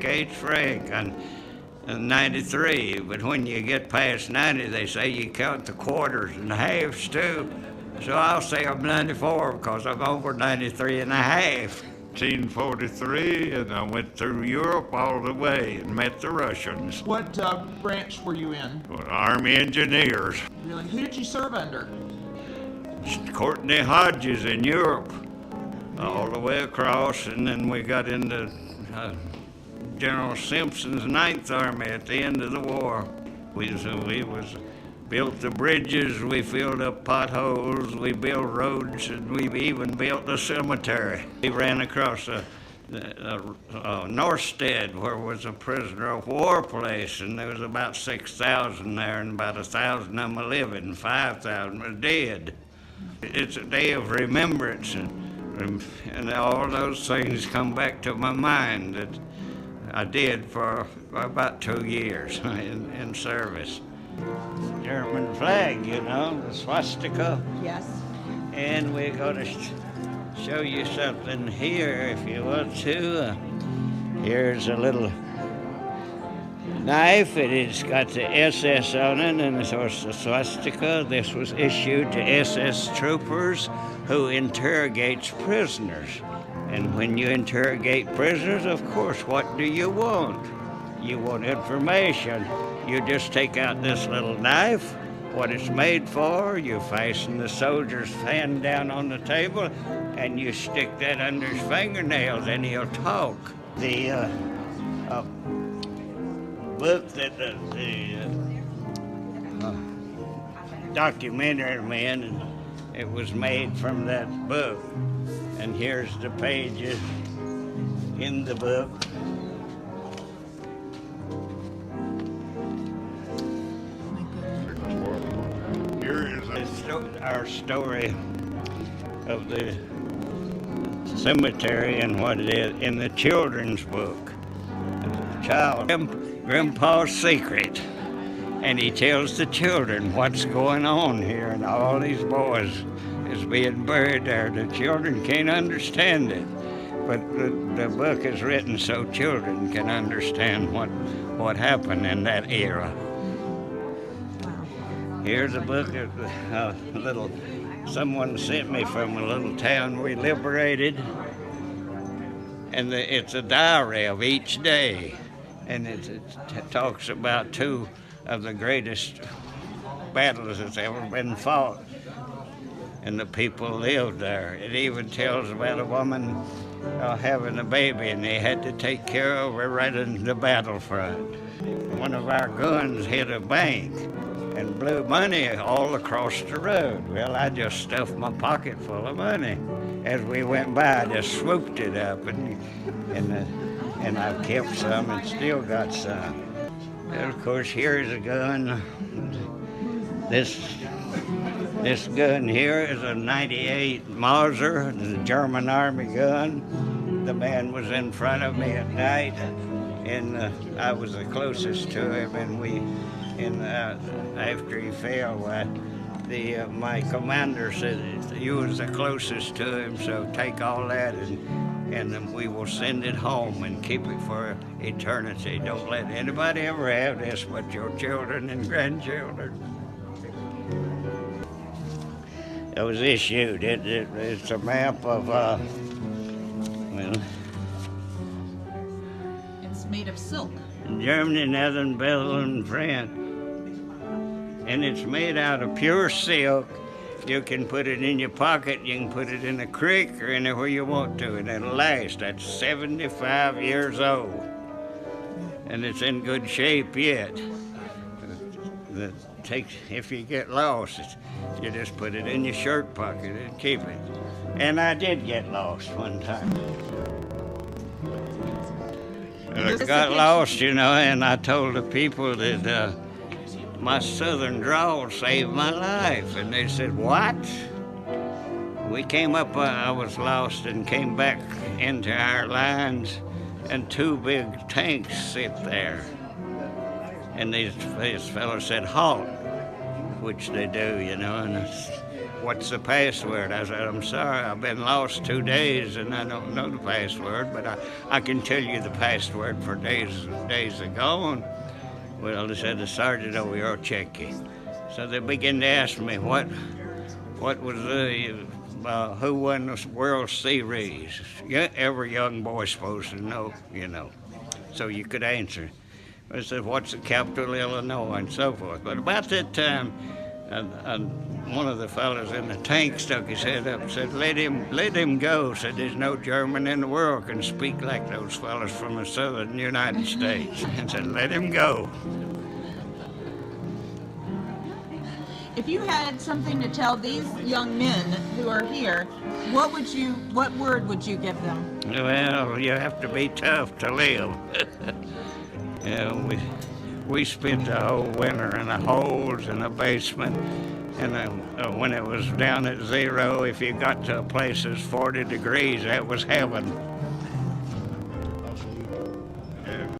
interrogates Frank on 93, but when you get past 90, they say you count the quarters and halves too. So I'll say I'm 94 because I'm over 93 and a half. 1943, and I went through Europe all the way and met the Russians. What branch were you in? Well, Army engineers. Really? Who did you serve under? Courtney Hodges in Europe, all the way across, and then we got into General Simpson's Ninth Army at the end of the war. We built the bridges, we filled up potholes, we built roads, and we even built a cemetery. We ran across Norstead, where was a prisoner of war place, and there was about 6,000 there, and about 1,000 of them are living, 5,000 are dead. It's a day of remembrance, and all those things come back to my mind that I did for about 2 years in service. German flag, you know, the swastika. Yes. And we're going to show you something here if you want to. Here's a little knife. It's got the SS on it, and of course the swastika. This was issued to SS troopers who interrogates prisoners. And when you interrogate prisoners, of course, what do you want? You want information. You just take out this little knife, what it's made for, you fasten the soldier's hand down on the table, and you stick that under his fingernails, and he'll talk. The book that the documentary man, it was made from that book. And here's the pages in the book. Here is our story of the cemetery and what it is in the children's book. The child, Grandpa's secret. And he tells the children what's going on here, and all these boys is being buried there. The children can't understand it, but the book is written so children can understand what happened in that era. Here's a book of someone sent me from a little town we liberated, and it's a diary of each day, and it talks about 2 of the greatest battles that's ever been fought, and the people lived there. It even tells about a woman having a baby, and they had to take care of her right in the battlefront. One of our guns hit a bank and blew money all across the road. Well, I just stuffed my pocket full of money. As we went by, I just swooped it up, and I've kept some and still got some. And of course, here's a gun. This gun here is a 98 Mauser, the German Army gun. The man was in front of me at night, and I was the closest to him, and after he fell, my commander said, you was the closest to him, so take all that and we will send it home and keep it for eternity. Don't let anybody ever have this but your children and grandchildren. It was issued. It's a map of, It's made of silk. Germany, Netherlands, Belgium, France. And it's made out of pure silk. You can put it in your pocket, you can put it in a creek or anywhere you want to, and it'll last. That's 75 years old. And it's in good shape yet. If you get lost, you just put it in your shirt pocket and keep it. And I did get lost one time. I got lost, you know, and I told the people that my southern drawl saved my life. And they said, what? We came up, I was lost and came back into our lines, and 2 big tanks sit there. And this fellow said, halt, which they do, you know, and what's the password? I said, I'm sorry, I've been lost 2 days and I don't know the password, but I can tell you the password for days ago. And, well, they said, the sergeant over here will check you. So they began to ask me what was who won the World Series. Yeah, every young boy's supposed to know, so you could answer. I said, what's the capital of Illinois, and so forth. But about that time, one of the fellows in the tank stuck his head up and said, let him go. Said, there's no German in the world can speak like those fellows from the southern United States. And said, let him go. If you had something to tell these young men who are here, what word would you give them? Well, you have to be tough to live. We spent the whole winter in the holes in the basement, and when it was down at 0, if you got to a place that's 40 degrees, that was heaven.